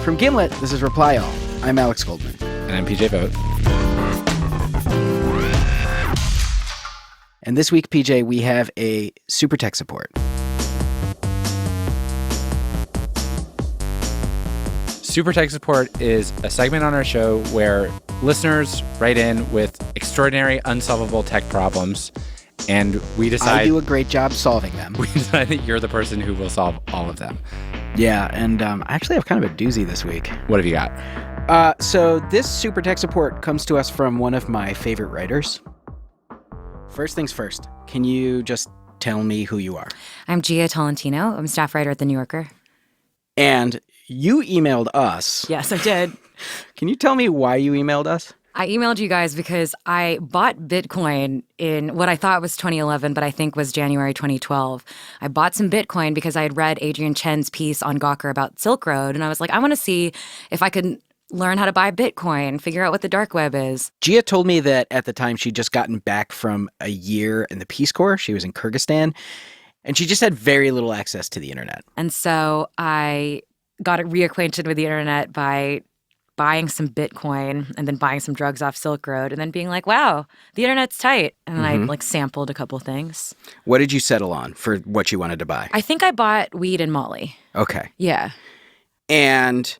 From Gimlet, this is Reply All. I'm Alex Goldman. And I'm PJ Vogt. And this week, PJ, we have a super tech support. Super Tech Support is a segment on our show where listeners write in with extraordinary, unsolvable tech problems, and we decide... I do a great job solving them. We decide that you're the person who will solve all of them. Yeah, and I actually have kind of a doozy this week. What have you got? So this super tech support comes to us from one of my favorite writers. First things first, can you just tell me who you are? I'm Gia Tolentino. I'm a staff writer at The New Yorker. And you emailed us. Yes, I did. Can you tell me why you emailed us? I emailed you guys because I bought Bitcoin in what I thought was 2011, but I think was January 2012. I bought some Bitcoin because I had read Adrian Chen's piece on Gawker about Silk Road, and I was like, I want to see if I could learn how to buy Bitcoin, figure out what the dark web is. Gia told me that at the time she'd just gotten back from a year in the Peace Corps. She was in Kyrgyzstan, and she just had very little access to the internet. And so I got reacquainted with the internet by buying some Bitcoin and then buying some drugs off Silk Road and then being like, wow, the internet's tight. And then I sampled a couple things. What did you settle on for what you wanted to buy? I think I bought weed and Molly. Okay. Yeah. And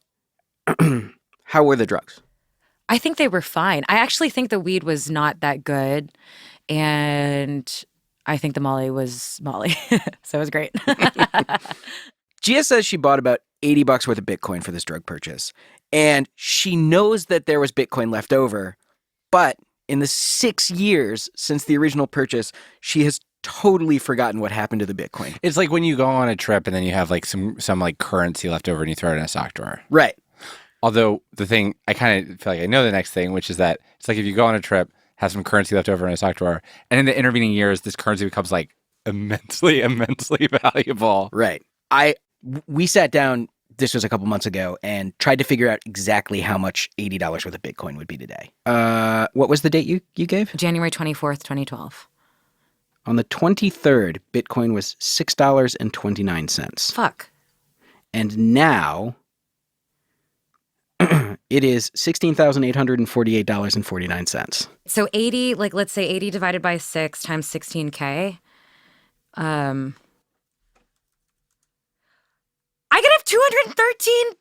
how were the drugs? I think they were fine. I actually think the weed was not that good. And I think the Molly was Molly. So it was great. Gia says she bought about $80 worth of Bitcoin for this drug purchase. And she knows that there was Bitcoin left over. But in the 6 years since the original purchase, she has totally forgotten what happened to the Bitcoin. It's like when you go on a trip and then you have like some like currency left over and you throw it in a sock drawer. Right. Although the thing, I kind of feel like I know the next thing, which is that it's like if you go on a trip, have some currency left over in a sock drawer, and in the intervening years, this currency becomes like immensely valuable. Right. We sat down, this was a couple months ago, and tried to figure out exactly how much $80 worth of Bitcoin would be today. What was the date you gave? January 24th, 2012. On the 23rd, Bitcoin was $6.29. Fuck. And now it is $16,848.49. So 80, like let's say 80 divided by 6 times 16K. I could have $213,000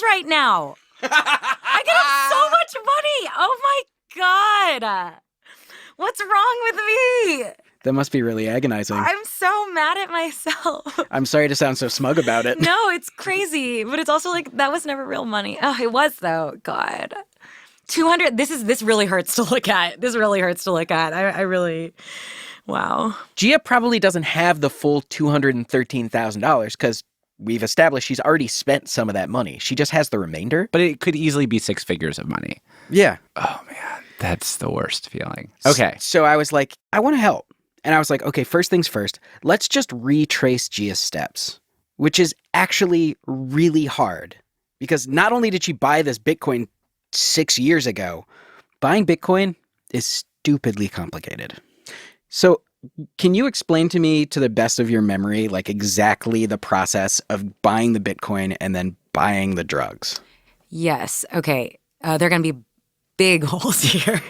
right now. I could have so much money. Oh my God. What's wrong with me? That must be really agonizing. I'm so mad at myself. I'm sorry to sound so smug about it. No, it's crazy. But it's also like, that was never real money. Oh, it was though. God. 200. This really hurts to look at. This really hurts to look at. I really, wow. Gia probably doesn't have the full $213,000 because we've established she's already spent some of that money. She just has the remainder. But it could easily be 6 figures of money. Yeah. Oh, man. That's the worst feeling. Okay. So I was like, I want to help. And I was like, okay, first things first, let's just retrace Gia's steps, which is actually really hard. Because not only did she buy this Bitcoin 6 years ago, buying Bitcoin is stupidly complicated. So can you explain to me, to the best of your memory, like exactly the process of buying the Bitcoin and then buying the drugs? Yes. Okay. There are going to be big holes here.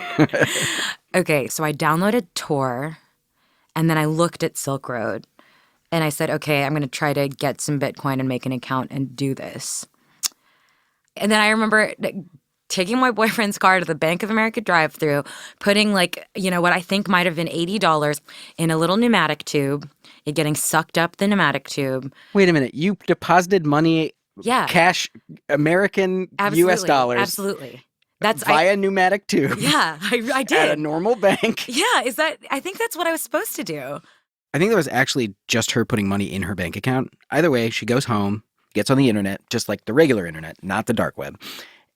Okay. So I downloaded Tor, and then I looked at Silk Road, and I said, okay, I'm going to try to get some Bitcoin and make an account and do this. And then I remember taking my boyfriend's car to the Bank of America drive-thru, putting what I think might have been $80 in a little pneumatic tube, it getting sucked up the pneumatic tube. Wait a minute. You deposited money, cash, American U.S. dollars. Absolutely. Via pneumatic tube. Yeah, I did. At a normal bank. Yeah, I think that's what I was supposed to do. I think that was actually just her putting money in her bank account. Either way, she goes home, gets on the internet, just like the regular internet, not the dark web.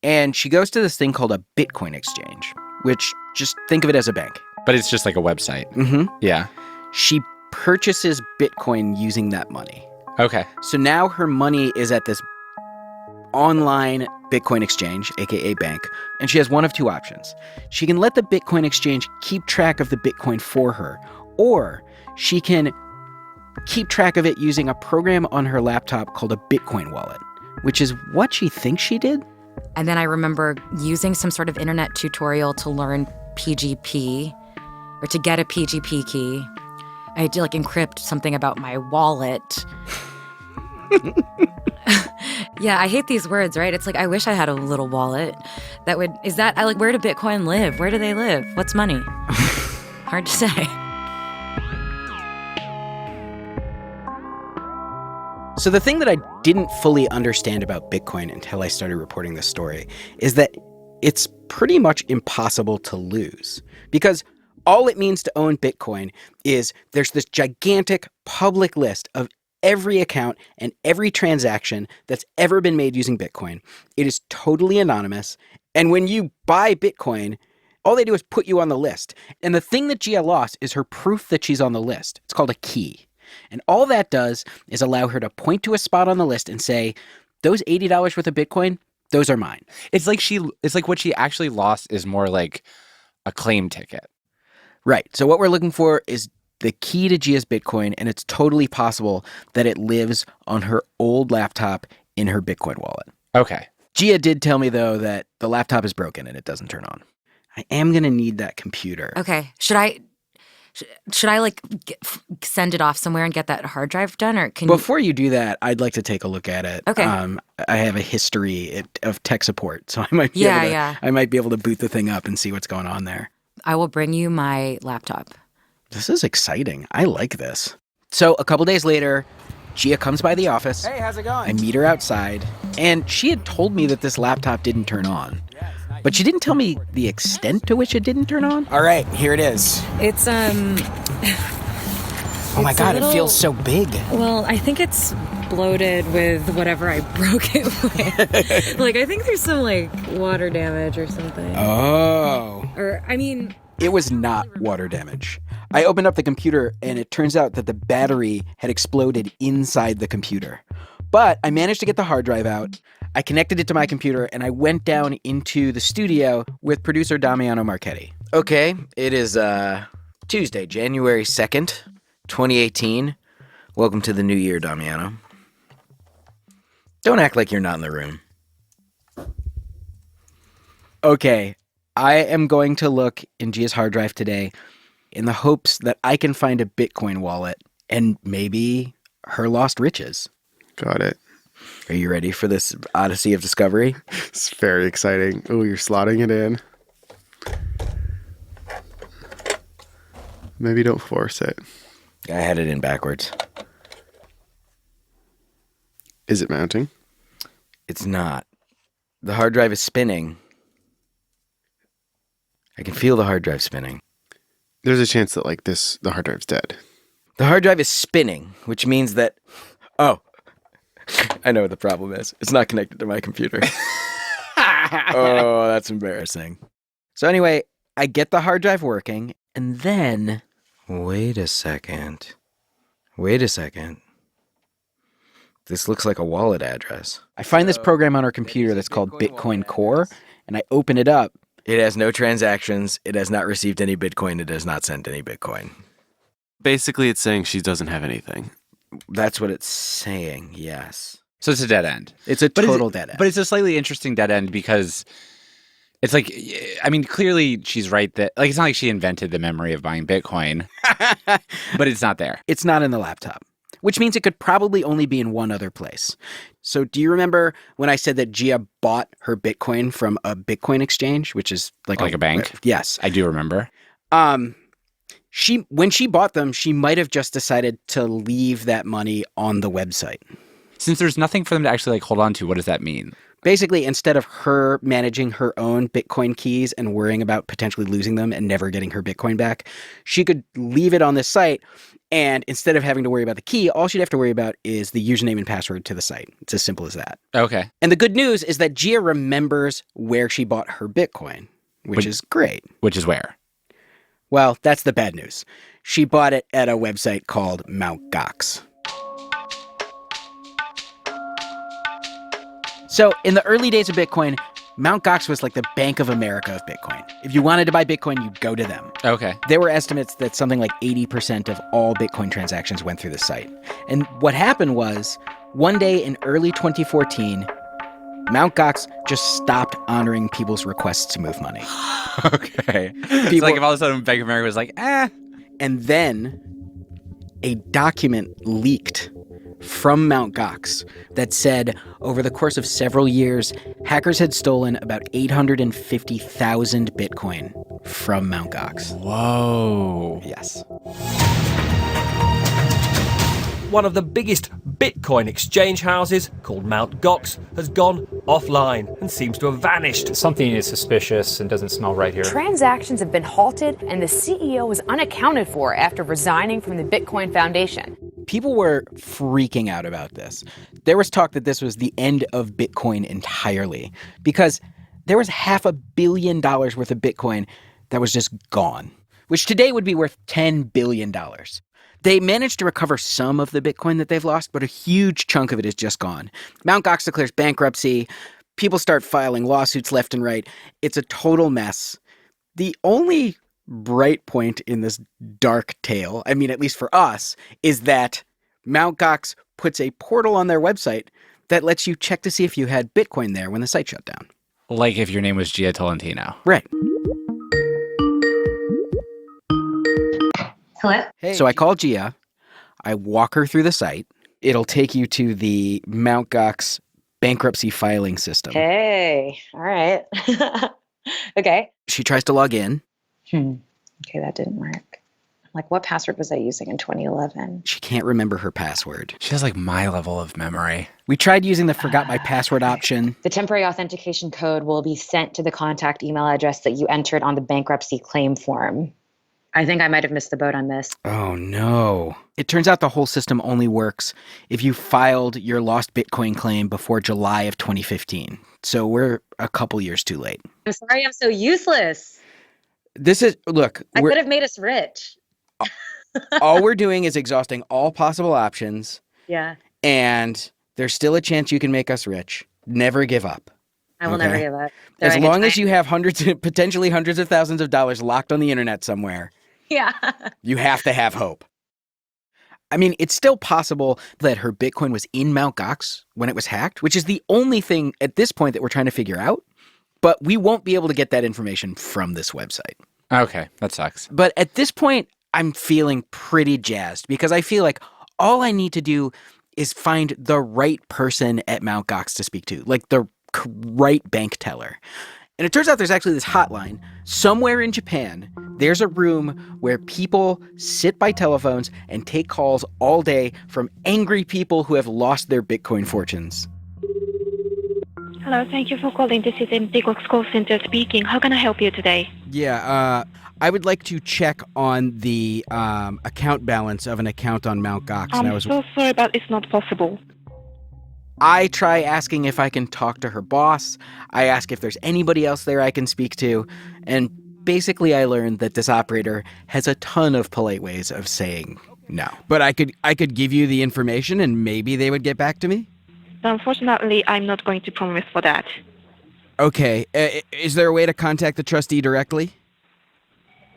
And she goes to this thing called a Bitcoin exchange, which just think of it as a bank. But it's just like a website. Mm-hmm. Yeah. She purchases Bitcoin using that money. Okay. So now her money is at this online Bitcoin exchange, aka bank, and she has one of two options. She can let the Bitcoin exchange keep track of the Bitcoin for her, or she can keep track of it using a program on her laptop called a Bitcoin wallet. which is what she thinks she did. And then I remember using some sort of internet tutorial to learn PGP or to get a PGP key. I had to like encrypt something about my wallet. Yeah, I hate these words, right? It's like, I wish I had a little wallet that would, where do Bitcoin live? Where do they live? What's money? Hard to say. So the thing that I didn't fully understand about Bitcoin until I started reporting this story is that it's pretty much impossible to lose, because all it means to own Bitcoin is there's this gigantic public list of every account and every transaction that's ever been made using Bitcoin. It is totally anonymous. And when you buy Bitcoin, all they do is put you on the list. And the thing that Gia lost is her proof that she's on the list. It's called a key. And all that does is allow her to point to a spot on the list and say, those $80 worth of Bitcoin, those are mine. It's like what she actually lost is more like a claim ticket. Right. So what we're looking for is the key to Gia's Bitcoin, and it's totally possible that it lives on her old laptop in her Bitcoin wallet. Okay. Gia did tell me, though, that the laptop is broken and it doesn't turn on. I am going to need that computer. Okay. Should I like send it off somewhere and get that hard drive done, or can Before you do that, I'd like to take a look at it. Okay. I have a history of tech support, so I might be able to boot the thing up and see what's going on there. I will bring you my laptop. This is exciting. I like this. So a couple days later, Gia comes by the office. Hey, how's it going? I meet her outside, and she had told me that this laptop didn't turn on. But she didn't tell me the extent to which it didn't turn on. All right, here it is. It's Oh my God, it feels so big. Well, I think it's bloated with whatever I broke it with. Like, I think there's some like water damage or something. Oh. Or, I mean, It was not water damage. I opened up the computer, and it turns out that the battery had exploded inside the computer. But I managed to get the hard drive out. I connected it to my computer, and I went down into the studio with producer Damiano Marchetti. Okay, it is Tuesday, January 2nd, 2018. Welcome to the new year, Damiano. Don't act like you're not in the room. Okay, I am going to look in Gia's hard drive today in the hopes that I can find a Bitcoin wallet and maybe her lost riches. Got it. Are you ready for this odyssey of discovery? It's very exciting. Oh, you're slotting it in. Maybe don't force it. I had it in backwards. Is it mounting? It's not. The hard drive is spinning. I can feel the hard drive spinning. There's a chance that the hard drive's dead. The hard drive is spinning, which means that... Oh, I know what the problem is. It's not connected to my computer. Oh, that's embarrassing. So anyway, I get the hard drive working, and then... Wait a second. This looks like a wallet address. I find this program on our computer that's called Bitcoin Core, and I open it up. It has no transactions. It has not received any Bitcoin. It has not sent any Bitcoin. Basically, it's saying she doesn't have anything. That's what it's saying, yes. So it's a dead end. It's a total dead end. But it's a slightly interesting dead end because it's like, I mean, clearly she's right that, like, it's not like she invented the memory of buying Bitcoin, but it's not there. It's not in the laptop, which means it could probably only be in one other place. So do you remember when I said that Gia bought her Bitcoin from a Bitcoin exchange, which is like a bank? Yes. I do remember. When she bought them, she might have just decided to leave that money on the website. Since there's nothing for them to actually hold on to, what does that mean? Basically, instead of her managing her own Bitcoin keys and worrying about potentially losing them and never getting her Bitcoin back, she could leave it on this site, and instead of having to worry about the key, all she'd have to worry about is the username and password to the site. It's as simple as that. Okay. And the good news is that Gia remembers where she bought her Bitcoin, which is great. Which is where? Well, that's the bad news. She bought it at a website called Mt. Gox. So in the early days of Bitcoin, Mt. Gox was like the Bank of America of Bitcoin. If you wanted to buy Bitcoin, you'd go to them. Okay. There were estimates that something like 80% of all Bitcoin transactions went through the site. And what happened was One day in early 2014, Mt. Gox just stopped honoring people's requests to move money. Okay. It's like if all of a sudden Bank of America was like, And then a document leaked from Mt. Gox that said over the course of several years, hackers had stolen about 850,000 Bitcoin from Mt. Gox. whoa. Yes. One of the biggest Bitcoin exchange houses, called Mt. Gox, has gone offline and seems to have vanished. Something is suspicious and doesn't smell right here. Transactions have been halted, and the CEO was unaccounted for after resigning from the Bitcoin Foundation. People were freaking out about this. There was talk that this was the end of Bitcoin entirely because there was $500 million worth of Bitcoin that was just gone, which today would be worth $10 billion. They managed to recover some of the Bitcoin that they've lost, but a huge chunk of it is just gone. Mt. Gox declares bankruptcy. People start filing lawsuits left and right. It's a total mess. The only bright point in this dark tale, I mean, at least for us, is that Mt. Gox puts a portal on their website that lets you check to see if you had Bitcoin there when the site shut down. Like if your name was Gia Tolentino. Right. Hello? Hey. So I call Gia. I walk her through the site. It'll take you to the Mt. Gox bankruptcy filing system. Hey, all right. Okay. She tries to log in. Okay, that didn't work. Like, what password was I using in 2011? She can't remember her password. She has like my level of memory. We tried using the forgot my password option. The temporary authentication code will be sent to the contact email address that you entered on the bankruptcy claim form. I think I might have missed the boat on this. Oh, no. It turns out the whole system only works if you filed your lost Bitcoin claim before July of 2015. So we're a couple years too late. I'm sorry I'm so useless. Look. I could have made us rich. All we're doing is exhausting all possible options. Yeah. And there's still a chance you can make us rich. Never give up. I will never give up. As long as you have potentially hundreds of thousands of dollars locked on the internet somewhere. Yeah. You have to have hope. I mean, it's still possible that her Bitcoin was in Mt. Gox when it was hacked, which is the only thing at this point that we're trying to figure out. But we won't be able to get that information from this website. Okay, that sucks. But at this point, I'm feeling pretty jazzed because I feel like all I need to do is find the right person at Mt. Gox to speak to, like the right bank teller. And it turns out there's actually this hotline somewhere in Japan. There's a room where people sit by telephones and take calls all day from angry people who have lost their Bitcoin fortunes. Hello, thank you for calling. This is MT Gox call center speaking. How can I help you today? Yeah, I would like to check on the account balance of an account on Mt. Gox. I'm so sorry, but it's not possible. I try asking if I can talk to her boss. I ask if there's anybody else there I can speak to. And basically I learned that this operator has a ton of polite ways of saying no. But I could give you the information and maybe they would get back to me? Unfortunately, I'm not going to promise for that. Okay. Is there a way to contact the trustee directly?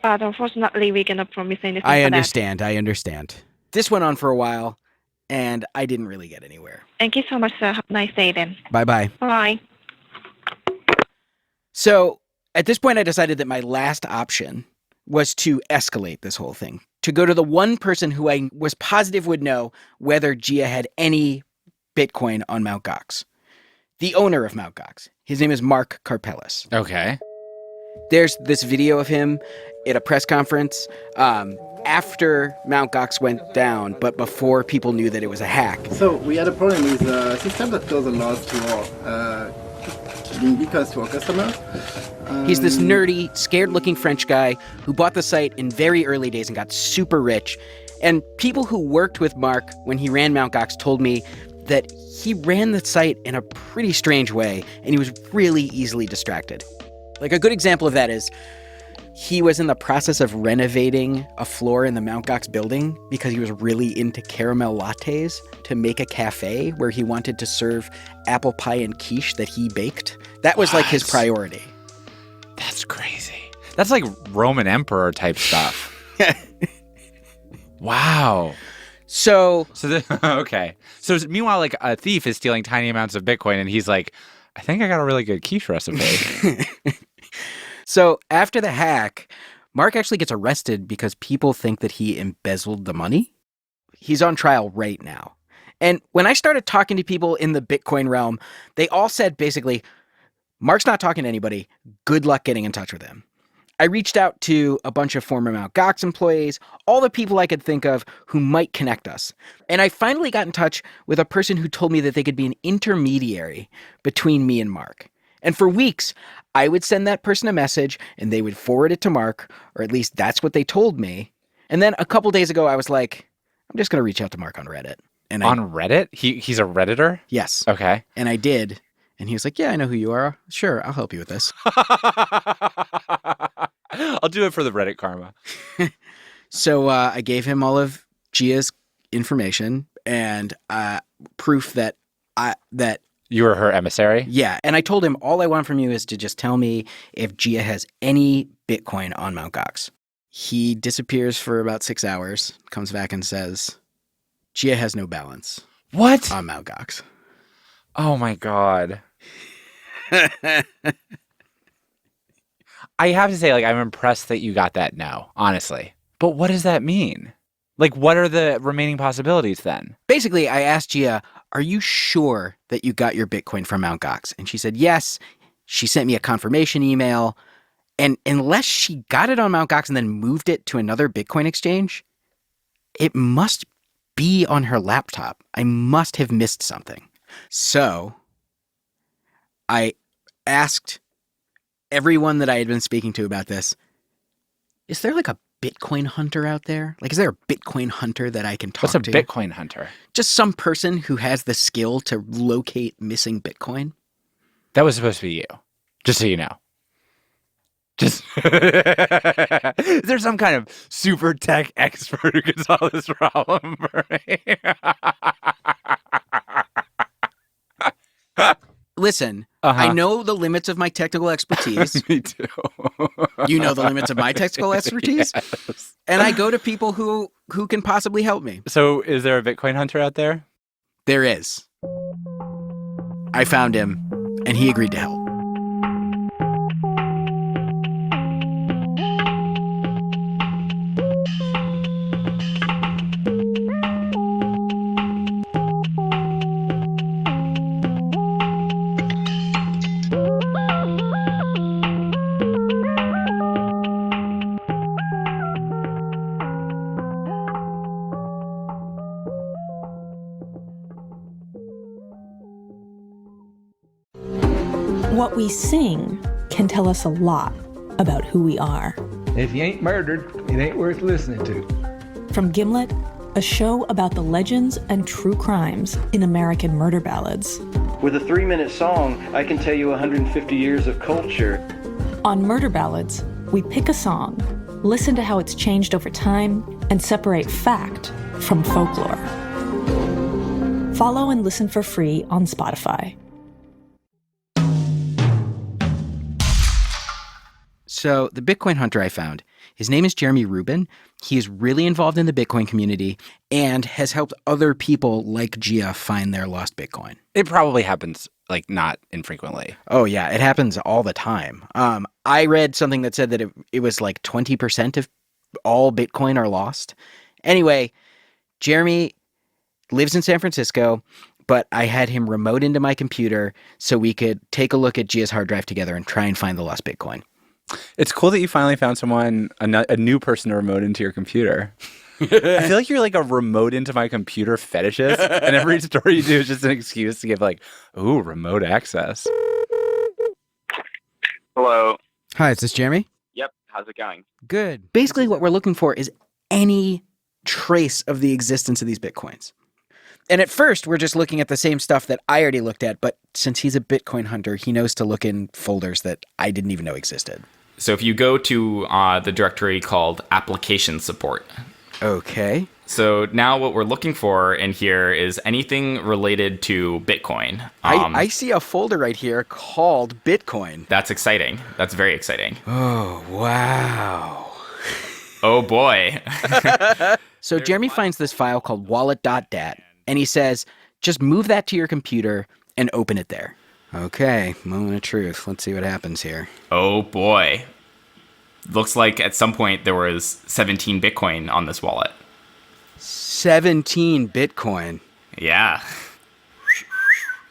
But unfortunately, we cannot promise anything I for understand. This went on for a while, and I didn't really get anywhere. Thank you so much, sir. Have a nice day then. Bye-bye. Bye. So at this point, I decided that my last option was to escalate this whole thing, to go to the one person who I was positive would know whether Gia had any Bitcoin on Mt. Gox. The owner of Mt. Gox. His name is Mark Karpelis. Okay. There's this video of him at a press conference after Mt. Gox went down, but before people knew that it was a hack. So we had a problem with a system that does a lot to our because to our customers. He's this nerdy, scared-looking French guy who bought the site in very early days and got super rich. And people who worked with Mark when he ran Mt. Gox told me that he ran the site in a pretty strange way, and he was really easily distracted. Like a good example of that is he was in the process of renovating a floor in the Mt. Gox building because he was really into caramel lattes to make a cafe where he wanted to serve apple pie and quiche that he baked. That was like his priority. That's crazy. That's like Roman emperor type stuff. Wow. So Okay. So meanwhile, like a thief is stealing tiny amounts of Bitcoin, and he's like, I think I got a really good quiche recipe. So after the hack, Mark actually gets arrested because people think that he embezzled the money. He's on trial right now. And when I started talking to people in the Bitcoin realm, they all said basically, Mark's not talking to anybody. Good luck getting in touch with him. I reached out to a bunch of former Mt. Gox employees, all the people I could think of who might connect us. And I finally got in touch with a person who told me that they could be an intermediary between me and Mark. And for weeks, I would send that person a message and they would forward it to Mark, or at least that's what they told me. And then a couple days ago, I was like, I'm just going to reach out to Mark on Reddit. And On Reddit? He's a Redditor? Yes. Okay. And I did. And he was like, yeah, I know who you are. Sure, I'll help you with this. I'll do it for the Reddit karma. So I gave him all of Gia's information and proof that You were her emissary? yeah. And I told him all I want from you is to just tell me if Gia has any Bitcoin on Mt. Gox. He disappears for about 6 hours, comes back and says, Gia has no balance What? on Mt. Gox. Oh my God. I have to say, like, I'm impressed that you got that no, honestly. But what does that mean? Like, what are the remaining possibilities then? Basically, I asked Gia, are you sure that you got your Bitcoin from Mt. Gox? And she said, yes. She sent me a confirmation email. And unless she got it on Mt. Gox and then moved it to another Bitcoin exchange, it must be on her laptop. I must have missed something. So I asked everyone that I had been speaking to about this, is there like a Bitcoin hunter out there? Like, is there a Bitcoin hunter that I can talk to? What's a Bitcoin hunter? Just some person who has the skill to locate missing Bitcoin. That was supposed to be you, just so you know. Just is there some kind of super tech expert who can solve this problem for me? Listen, I know the limits of my technical expertise. Me too. You know the limits of my technical expertise. Yes. And I go to people who can possibly help me. So is there a Bitcoin hunter out there? There is. I found him, and he agreed to help. What we sing can tell us a lot about who we are. If you ain't murdered, it ain't worth listening to. From Gimlet, a show about the legends and true crimes in American murder ballads. With a 3-minute song, I can tell you 150 years of culture. On Murder Ballads, we pick a song, listen to how it's changed over time, and separate fact from folklore. Follow and listen for free on Spotify. So the Bitcoin hunter I found, his name is Jeremy Rubin. He is really involved in the Bitcoin community and has helped other people like Gia find their lost Bitcoin. It probably happens, like, not infrequently. Oh, yeah. It happens all the time. I read something that said that it was like 20% of all Bitcoin are lost. Anyway, Jeremy lives in San Francisco, but I had him remote into my computer so we could take a look at Gia's hard drive together and try and find the lost Bitcoin. It's cool that you finally found someone, a new person to remote into your computer. I feel like you're like a remote into my computer fetishist, and every story you do is just an excuse to give like, ooh, remote access. Hello. Hi, is this Jeremy? Yep. How's it going? Good. Basically, what we're looking for is any trace of the existence of these Bitcoins. And at first, we're just looking at the same stuff that I already looked at, but since he's a Bitcoin hunter, he knows to look in folders that I didn't even know existed. So if you go to the directory called application support. Okay. So now what we're looking for in here is anything related to Bitcoin. I see a folder right here called Bitcoin. That's exciting. That's very exciting. Oh, wow. Oh boy. So Jeremy finds this file called wallet.dat, and he says, just move that to your computer and open it there. Okay, moment of truth. Let's see what happens here. Oh boy. Looks like at some point there was 17 Bitcoin on this wallet. 17 Bitcoin. Yeah.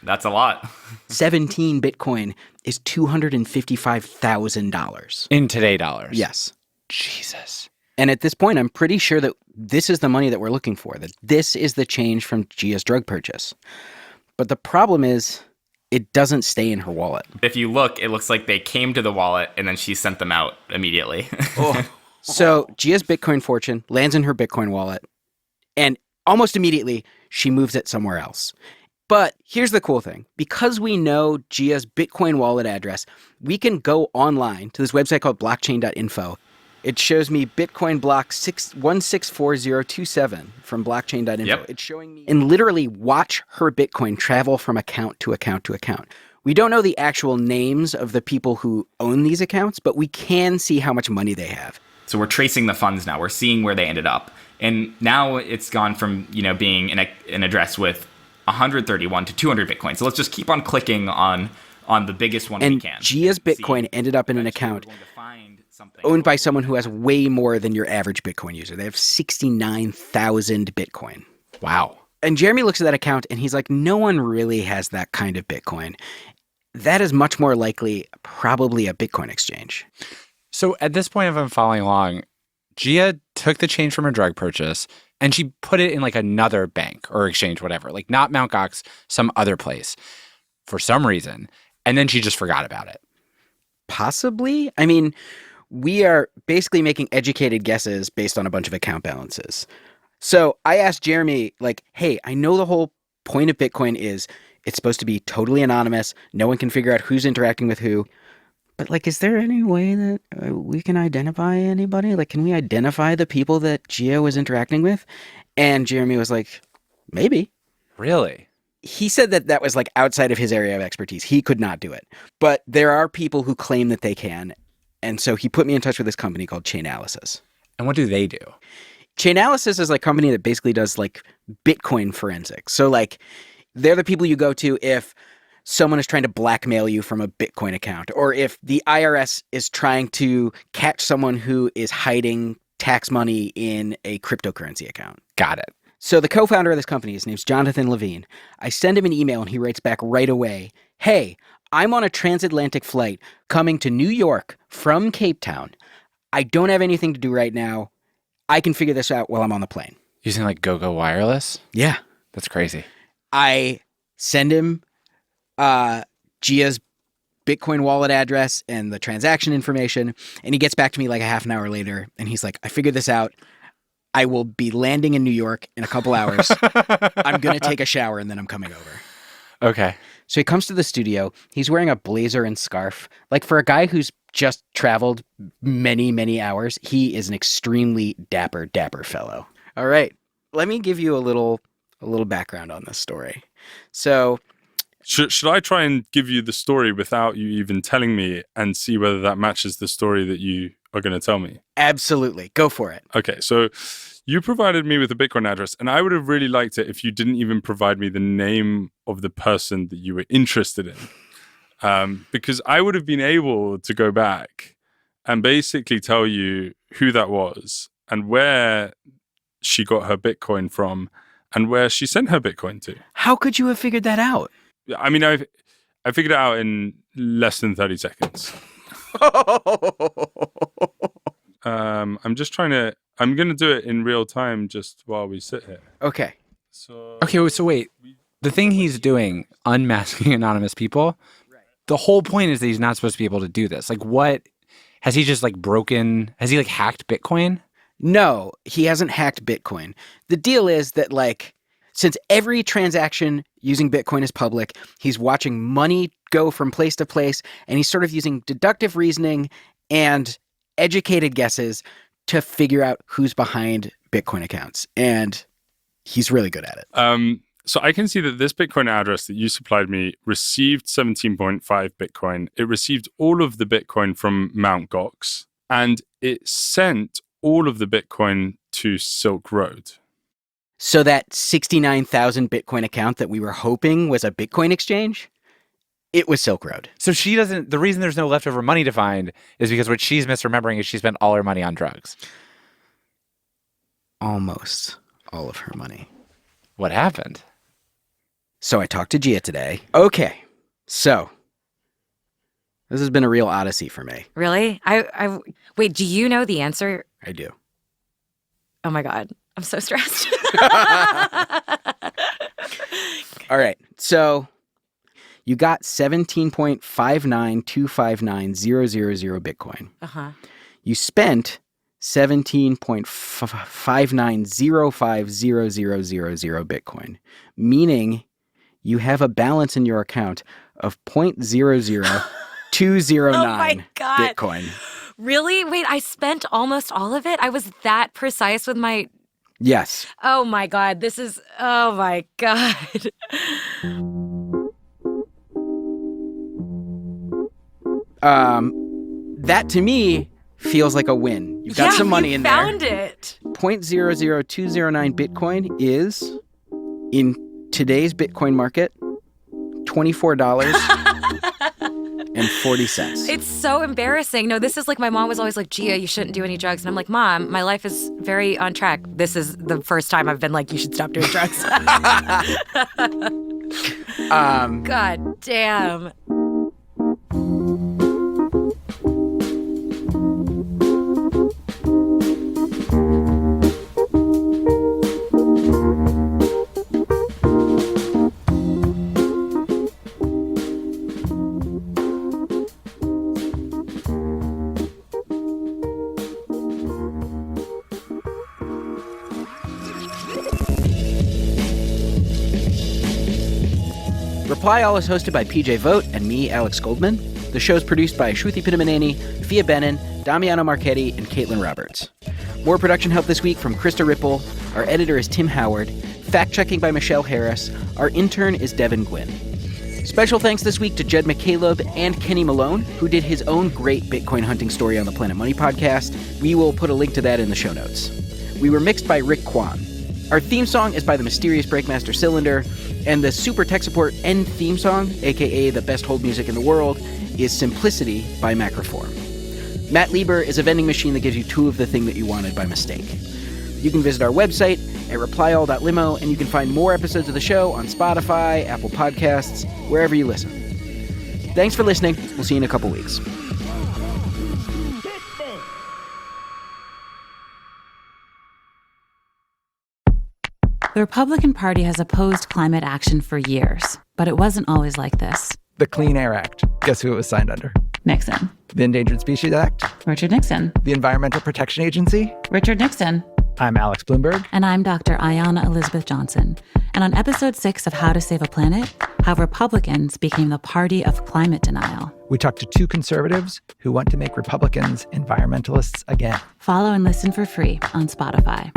That's a lot. 17 Bitcoin is $255,000. In today dollars. Yes. Jesus. And at this point, I'm pretty sure that this is the money that we're looking for, that this is the change from Gia's drug purchase. But the problem is, it doesn't stay in her wallet. If you look, it looks like they came to the wallet and then she sent them out immediately. So Gia's Bitcoin fortune lands in her Bitcoin wallet, and almost immediately, she moves it somewhere else. But here's the cool thing. Because we know Gia's Bitcoin wallet address, we can go online to this website called blockchain.info. It shows me Bitcoin block 164027 from blockchain.info. Yep. It's showing me and literally watch her Bitcoin travel from account to account to account. We don't know the actual names of the people who own these accounts, but we can see how much money they have. So we're tracing the funds now. We're seeing where they ended up. And now it's gone from, being an address with 131 to 200 Bitcoin. So let's just keep on clicking on the biggest one we can. And Gia's Bitcoin ended up in an account owned by someone who has way more than your average Bitcoin user. They have 69,000 Bitcoin. Wow. And Jeremy looks at that account and he's like, no one really has that kind of Bitcoin. That is much more likely probably a Bitcoin exchange. So at this point, if I'm following along, Gia took the change from her drug purchase and she put it in like another bank or exchange, whatever, like not Mt. Gox, some other place for some reason. And then she just forgot about it. Possibly. I mean, we are basically making educated guesses based on a bunch of account balances. So I asked Jeremy, like, hey, I know the whole point of Bitcoin is it's supposed to be totally anonymous. No one can figure out who's interacting with who. But, like, is there any way that we can identify anybody? Like, can we identify the people that Gia was interacting with? And Jeremy was like, maybe. Really? He said that that was, like, outside of his area of expertise. He could not do it. But there are people who claim that they can. And so he put me in touch with this company called Chainalysis. And what do they do? Chainalysis is like a company that basically does, like, Bitcoin forensics. So, like, they're the people you go to if someone is trying to blackmail you from a Bitcoin account, or if the IRS is trying to catch someone who is hiding tax money in a cryptocurrency account. Got it. So the co-founder of this company, his name's Jonathan Levine. I send him an email and he writes back right away, hey, I'm on a transatlantic flight coming to New York from Cape Town. I don't have anything to do right now. I can figure this out while I'm on the plane. Using like GoGo Wireless? Yeah. That's crazy. I send him Gia's Bitcoin wallet address and the transaction information, and he gets back to me like a half an hour later, and he's like, I figured this out. I will be landing in New York in a couple hours. I'm going to take a shower, and then I'm coming over. Okay. So he comes to the studio. He's wearing a blazer and scarf. Like, for a guy who's just traveled many, many hours, he is an extremely dapper fellow. All right. Let me give you a little background on this story. So Should I try and give you the story without you even telling me and see whether that matches the story that you are going to tell me? Absolutely. Go for it. Okay, so you provided me with a Bitcoin address, and I would have really liked it if you didn't even provide me the name of the person that you were interested in. Because I would have been able to go back and basically tell you who that was and where she got her Bitcoin from and where she sent her Bitcoin to. How could you have figured that out? I mean, I figured it out in less than 30 seconds. I'm going to do it in real time just while we sit here. Okay. Okay, so wait. The thing he's doing, unmasking anonymous people, the whole point is that he's not supposed to be able to do this. Like, what? Has he just, like, has he, like, hacked Bitcoin? No, he hasn't hacked Bitcoin. The deal is that, like, since every transaction using Bitcoin is public, he's watching money go from place to place, and he's sort of using deductive reasoning and educated guesses to figure out who's behind Bitcoin accounts. And he's really good at it. So I can see that this Bitcoin address that you supplied me received 17.5 Bitcoin. It received all of the Bitcoin from Mt. Gox, and it sent all of the Bitcoin to Silk Road. So that 69,000 Bitcoin account that we were hoping was a Bitcoin exchange, it was Silk Road. So she doesn't, the reason there's no leftover money to find is because what she's misremembering is she spent all her money on drugs. Almost all of her money. What happened? So I talked to Gia today. Okay, so this has been a real odyssey for me. Really? I wait, do you know the answer? I do. Oh my God. I'm so stressed. All right. So you got 17.59259,000 Bitcoin. Uh-huh. You spent 17.5905000 Bitcoin, meaning you have a balance in your account of 0.00209 Oh my God. Bitcoin. Really? Wait, I spent almost all of it? I was that precise with my... Yes. Oh my God. This is... Oh my God. That to me feels like a win. You've got some money in there. Found it. 0.00209 Bitcoin is, in today's Bitcoin market, $24.40. It's so embarrassing. No, this is like my mom was always like, Gia, you shouldn't do any drugs. And I'm like, Mom, my life is very on track. This is the first time I've been like, you should stop doing drugs. God damn. Reply All is hosted by PJ Vogt and me, Alex Goldman. The show's produced by Shruti Pinamaneni, Fia Benin, Damiano Marchetti, and Caitlin Roberts. More production help this week from Krista Ripple. Our editor is Tim Howard. Fact-checking by Michelle Harris. Our intern is Devin Gwynn. Special thanks this week to Jed McCaleb and Kenny Malone, who did his own great Bitcoin hunting story on the Planet Money podcast. We will put a link to that in the show notes. We were mixed by Rick Kwan. Our theme song is by the mysterious Breakmaster Cylinder, and the super tech support end theme song, aka the best hold music in the world, is Simplicity by Macroform. Matt Lieber is a vending machine that gives you two of the thing that you wanted by mistake. You can visit our website at replyall.limo, and you can find more episodes of the show on Spotify, Apple Podcasts, wherever you listen. Thanks for listening. We'll see you in a couple weeks. The Republican Party has opposed climate action for years, but it wasn't always like this. The Clean Air Act. Guess who it was signed under? Nixon. The Endangered Species Act. Richard Nixon. The Environmental Protection Agency. Richard Nixon. I'm Alex Bloomberg. And I'm Dr. Ayanna Elizabeth Johnson. And on episode 6 of How to Save a Planet, how Republicans became the party of climate denial. We talked to two conservatives who want to make Republicans environmentalists again. Follow and listen for free on Spotify.